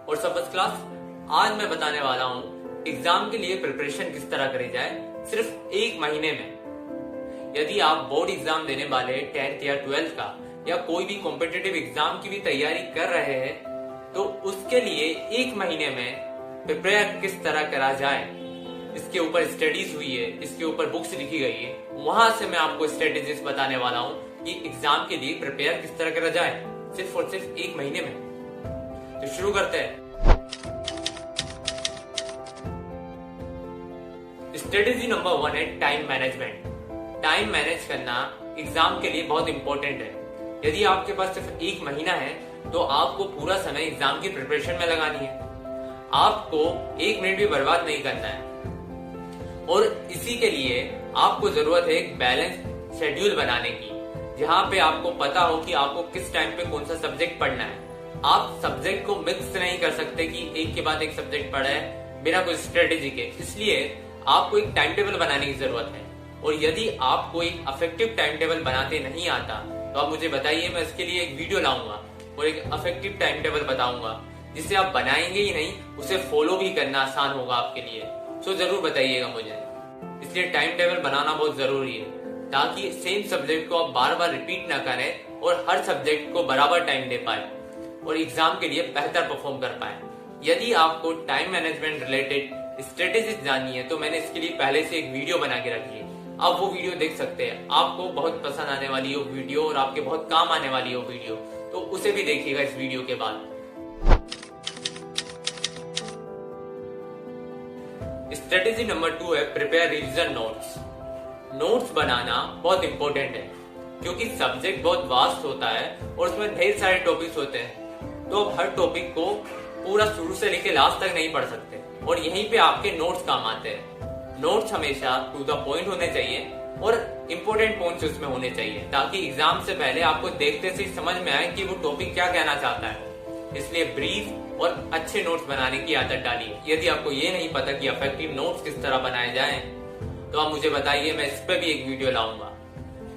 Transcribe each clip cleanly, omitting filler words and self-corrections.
और सब first class. आज मैं बताने वाला हूँ एग्जाम के लिए प्रिपरेशन किस तरह करी जाए सिर्फ एक महीने में। यदि आप बोर्ड एग्जाम देने वाले 10th या 12th का या कोई भी कॉम्पिटिटिव एग्जाम की भी तैयारी कर रहे हैं तो उसके लिए एक महीने में प्रिपेयर किस तरह करा जाए, इसके ऊपर स्टडीज हुई है, इसके ऊपर बुक्स लिखी गई है। वहां से मैं आपको स्ट्रेटेजीज बताने वाला हूँ कि एग्जाम के लिए प्रिपेयर किस तरह करा जाए सिर्फ और सिर्फ एक महीने में। तो शुरू करते हैं। स्ट्रेटेजी नंबर 1 है टाइम मैनेजमेंट। टाइम मैनेज करना एग्जाम के लिए बहुत इंपॉर्टेंट है। यदि आपके पास सिर्फ एक महीना है तो आपको पूरा समय एग्जाम की प्रिपरेशन में लगानी है। आपको एक मिनट भी बर्बाद नहीं करना है और इसी के लिए आपको जरूरत है एक बैलेंस शेड्यूल बनाने की, जहां पे आपको पता हो कि आपको किस टाइम पे कौन सा सब्जेक्ट पढ़ना है। आप सब्जेक्ट को मिक्स नहीं कर सकते कि एक के बाद एक सब्जेक्ट पढ़ा है बिना कोई स्ट्रेटेजी के। इसलिए आपको एक टाइम टेबल बनाने की जरूरत है। और यदि आपको एक अफेक्टिव टाइम टेबल बनाते नहीं आता तो आप मुझे बताइए, मैं इसके लिए एक वीडियो लाऊंगा और एक अफेक्टिव टाइम टेबल बताऊंगा जिसे आप बनाएंगे ही नहीं, उसे फॉलो भी करना आसान होगा आपके लिए। सो जरूर बताइएगा मुझे। इसलिए टाइम टेबल बनाना बहुत जरूरी है ताकि सेम सब्जेक्ट को आप बार बार रिपीट ना करें और हर सब्जेक्ट को बराबर टाइम दे पाए और एग्जाम के लिए बेहतर परफॉर्म कर पाए। यदि आपको टाइम मैनेजमेंट रिलेटेड स्ट्रेटेजीज जाननी है तो मैंने इसके लिए पहले से एक वीडियो बना के रखी है, आप वो वीडियो देख सकते हैं। आपको बहुत पसंद आने वाली हो वीडियो और आपके बहुत काम आने वाली हो वीडियो, तो उसे भी देखिएगा इस वीडियो के बाद। स्ट्रेटेजी नंबर 2 है प्रिपेयर रिवीजन नोट्स। नोट्स बनाना बहुत इंपॉर्टेंट है क्योंकि सब्जेक्ट बहुत वास्ट होता है और उसमें ढेर सारे टॉपिक्स होते हैं, तो आप हर टॉपिक को पूरा शुरू से लेकर लास्ट तक नहीं पढ़ सकते और यहीं पे आपके नोट्स काम आते हैं। नोट्स हमेशा टू द पॉइंट होने चाहिए और इम्पोर्टेंट पॉइंट्स उसमें होने चाहिए ताकि एग्जाम से पहले आपको देखते से समझ में आए कि वो टॉपिक क्या कहना चाहता है। इसलिए ब्रीफ और अच्छे नोट्स बनाने की आदत डालिए। यदि आपको ये नहीं पता कि इफेक्टिव नोट्स किस तरह बनाए जाएं, तो आप मुझे बताइए, मैं इस पे भी एक वीडियो लाऊंगा।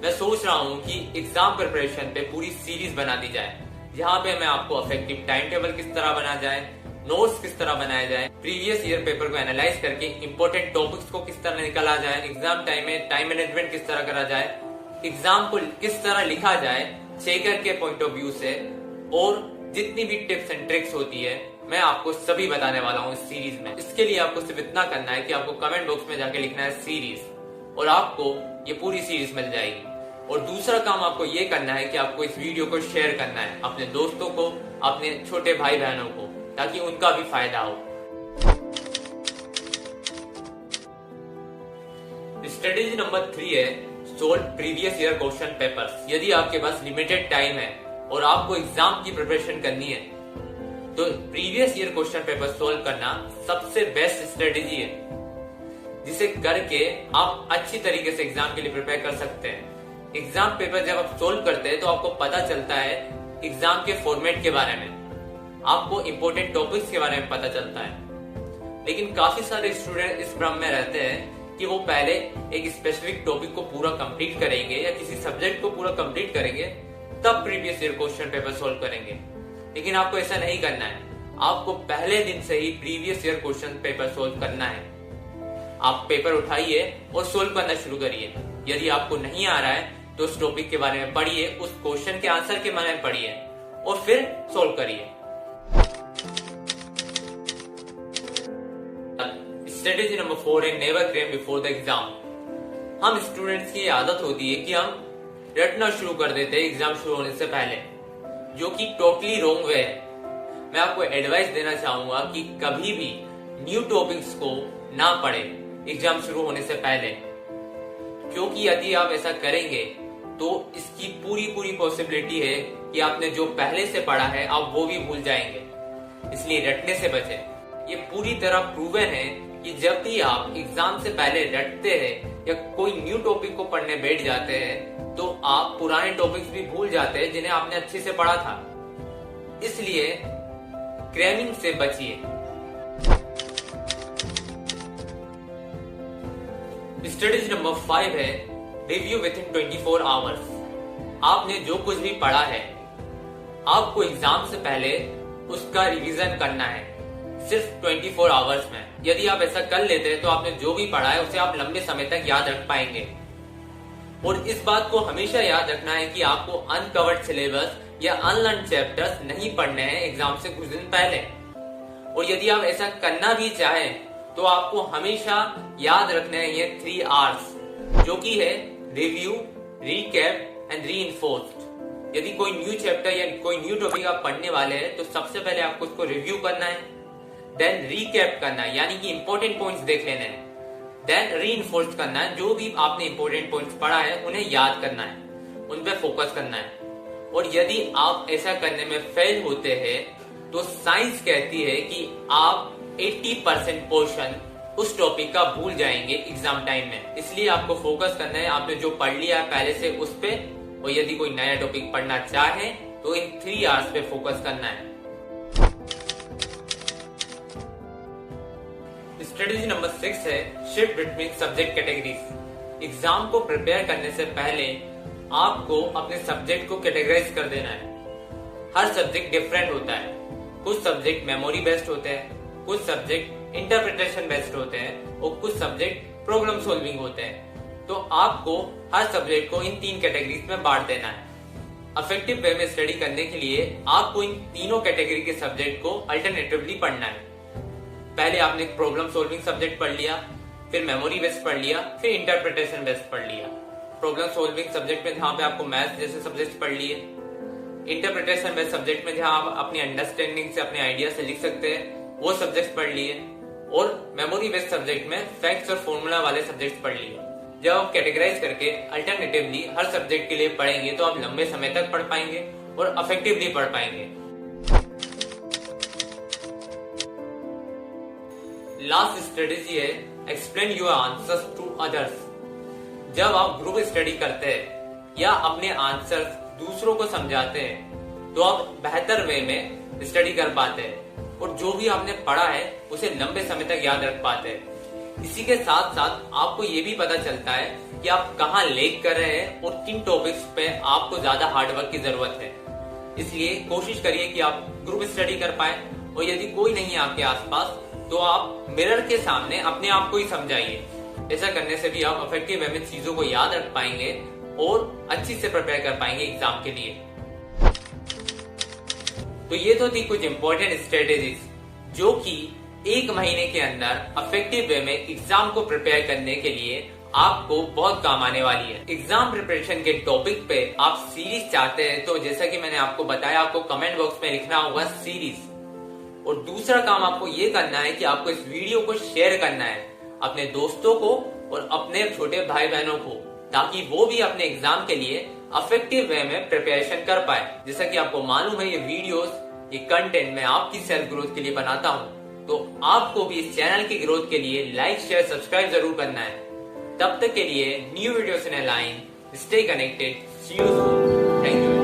मैं सोच रहा हूँ कि एग्जाम प्रिपरेशन पे पूरी सीरीज बना दी जाए, जहाँ पे मैं आपको इफेक्टिव टाइम टेबल किस तरह बना जाए, नोट्स किस तरह बनाए जाए, प्रीवियस ईयर पेपर को एनालाइज करके इंपॉर्टेंट टॉपिक्स को किस तरह निकाला जाए, एग्जाम टाइम में टाइम मैनेजमेंट किस तरह करा जाए, एग्जाम को किस तरह लिखा जाए चेकर के पॉइंट ऑफ व्यू से, और जितनी भी टिप्स एंड ट्रिक्स होती है मैं आपको सभी बताने वाला हूँ इस सीरीज में। इसके लिए आपको सिर्फ इतना करना है कि आपको कमेंट बॉक्स में जाके लिखना है सीरीज और आपको ये पूरी सीरीज मिल जाएगी। और दूसरा काम आपको ये करना है कि आपको इस वीडियो को शेयर करना है अपने दोस्तों को, अपने छोटे भाई बहनों को, ताकि उनका भी फायदा हो। स्ट्रेटेजी नंबर 3 है solve previous year question papers. यदि आपके पास लिमिटेड टाइम है और आपको एग्जाम की प्रिपरेशन करनी है तो previous year question paper solve करना सबसे बेस्ट स्ट्रेटेजी है, जिसे करके आप अच्छी तरीके से एग्जाम के लिए प्रिपेयर कर सकते हैं। एग्जाम पेपर जब आप सोल्व करते हैं तो आपको पता चलता है एग्जाम के फॉर्मेट के बारे में, आपको इंपॉर्टेंट टॉपिक्स के बारे में पता चलता है। लेकिन काफी सारे स्टूडेंट इस भ्रम में रहते हैं कि वो पहले एक स्पेसिफिक टॉपिक को पूरा कंप्लीट करेंगे या किसी सब्जेक्ट को पूरा कंप्लीट करेंगे तब previous year question paper solve करेंगे। लेकिन आपको ऐसा नहीं करना है, आपको पहले दिन से ही previous year question paper solve करना है। आप पेपर उठाइए और सोल्व करना शुरू करिए। यदि आपको नहीं आ रहा है तो उस टॉपिक के बारे में पढ़िए, उस क्वेश्चन के आंसर के बारे में पढ़िए और फिर सोल्व करिए। स्ट्रेटेजी नंबर 4 है never cram before the exam. हम स्टूडेंट्स की आदत होती है कि हम रटना शुरू कर देते हैं एग्जाम शुरू होने से पहले, जो कि टोटली रॉन्ग वे है। मैं आपको एडवाइस देना चाहूंगा कि कभी भी न्यू टॉपिक्स को ना पढ़ें एग्जाम शुरू होने से पहले, क्योंकि यदि आप ऐसा करेंगे तो इसकी पूरी पॉसिबिलिटी है कि आपने जो पहले से पढ़ा है आप वो भी भूल जाएंगे। इसलिए रटने से बचें। ये पूरी तरह प्रूवन है कि जब भी आप एग्जाम से पहले रटते हैं या कोई न्यू टॉपिक को पढ़ने बैठ जाते हैं तो आप पुराने टॉपिक्स भी भूल जाते हैं जिन्हें आपने अच्छे से पढ़ा था। इसलिए क्रैमिंग से बचिए। स्ट्रेटेजी नंबर 5 है रिव्यू विद इन 24 आवर्स। आपने जो कुछ भी पढ़ा है आपको एग्जाम से पहले उसका रिवीजन करना है सिर्फ 24 आवर्स में। यदि आप ऐसा कर लेते हैं तो आपने जो भी पढ़ा है उसे आप लंबे समय तक याद रख पाएंगे। और इस बात को हमेशा याद रखना है कि आपको अनकवर्ड सिलेबस या अनलर्न चैप्टर्स नहीं पढ़ने हैं एग्जाम से कुछ दिन पहले। और यदि आप ऐसा करना भी चाहें तो आपको हमेशा याद रखने हैं ये 3 R's, जो कि है रिव्यू, रिकैप एंड रीइंफोर्स्ड। यदि कोई न्यू चैप्टर या कोई न्यू टॉपिक आप पढ़ने वाले हैं तो सबसे पहले आपको उसको रिव्यू करना है, देन रिकैप करना है यानी कि इंपॉर्टेंट पॉइंट्स देख लेने हैं, देन रीइंफोर्स करना है, जो भी आपने इंपॉर्टेंट पॉइंट्स पढ़ा है उन्हें याद करना है, उन पे फोकस करना है। और यदि आप ऐसा करने में फेल होते हैं तो साइंस कहती है कि आप 80% पोर्शन उस टॉपिक का भूल जाएंगे एग्जाम टाइम में। इसलिए आपको फोकस करना है आपने जो पढ़ लिया है पहले से उस पे, और यदि कोई नया टॉपिक पढ़ना चाहे तो इन 3 R's पे फोकस करना है। स्ट्रेटेजी नंबर 6 है shift between subject categories. Exam को प्रिपेयर करने से पहले आपको अपने सब्जेक्ट को कैटेगराइज कर देना है। हर सब्जेक्ट डिफरेंट होता है, कुछ सब्जेक्ट मेमोरी बेस्ड होते हैं, कुछ सब्जेक्ट इंटरप्रिटेशन बेस्ड होते हैं और कुछ सब्जेक्ट प्रॉब्लम सॉल्विंग होते हैं। तो आपको हर सब्जेक्ट को इन 3 कैटेगरीज में बांट देना है। इफेक्टिव वे में स्टडी करने के लिए आपको इन तीनों कैटेगरी के सब्जेक्ट को अल्टरनेटिवली पढ़ना है। पहले आपने प्रॉब्लम सॉल्विंग सब्जेक्ट पढ़ लिया, फिर मेमोरी बेस्ड पढ़ लिया, फिर इंटरप्रिटेशन बेस्ड पढ़ लिया। प्रॉब्लम सॉल्विंग सब्जेक्ट में जहां पे आपको मैथ्स जैसे सब्जेक्ट पढ़ लिए, इंटरप्रिटेशन बेस्ड सब्जेक्ट में जहां आप अपनी अंडरस्टैंडिंग से अपने आइडिया से लिख सकते हैं वो सब्जेक्ट पढ़ लिए, और मेमोरी बेस्ड सब्जेक्ट में फैक्ट्स और फॉर्मूला वाले सब्जेक्ट पढ़ लिए। जब आप कैटेगराइज करके अल्टरनेटिवली हर सब्जेक्ट के लिए पढ़ेंगे तो आप लंबे समय तक पढ़ पाएंगे और इफेक्टिवली पढ़ पाएंगे। लास्ट स्ट्रेटेजी है explain your answers to others. जब आप ग्रुप स्टडी करते हैं या अपने आंसर्स दूसरों को समझाते हैं तो आप बेहतर वे में स्टडी कर पाते हैं और जो भी आपने पढ़ा है उसे लंबे समय तक याद रख पाते हैं। इसी के साथ साथ आपको ये भी पता चलता है कि आप कहाँ लेग कर रहे हैं और किन टॉपिक्स पे आपको ज्यादा हार्डवर्क की जरूरत है। इसलिए कोशिश करिए कि आप ग्रुप स्टडी कर पाए, और यदि कोई नहीं है आपके आसपास तो आप मिरर के सामने अपने आप को ही समझाइए। ऐसा करने से भी आप इफेक्टिव वे में चीजों को याद रख पाएंगे और अच्छी से प्रिपेयर कर पाएंगे एग्जाम के लिए। तो ये तो थी कुछ इंपॉर्टेंट स्ट्रेटेजीज जो कि 1 महीने के अंदर इफेक्टिव वे में एग्जाम को प्रिपेयर करने के लिए आपको बहुत काम आने वाली है। एग्जाम प्रिपरेशन के टॉपिक पे आप सीरीज चाहते हैं तो जैसा कि मैंने आपको बताया, आपको कमेंट बॉक्स में लिखना होगा सीरीज। और दूसरा काम आपको ये करना है कि आपको इस वीडियो को शेयर करना है अपने दोस्तों को और अपने छोटे भाई बहनों को, ताकि वो भी अपने एग्जाम के लिए इफेक्टिव वे में प्रिपरेशन कर पाए। जैसा कि आपको मालूम है ये वीडियोस, ये कंटेंट मैं आपकी सेल्फ ग्रोथ के लिए बनाता हूँ, तो आपको भी इस चैनल की ग्रोथ के लिए लाइक शेयर सब्सक्राइब जरूर करना है। तब तक के लिए new videos in a line, stay connected, see you soon, thank you.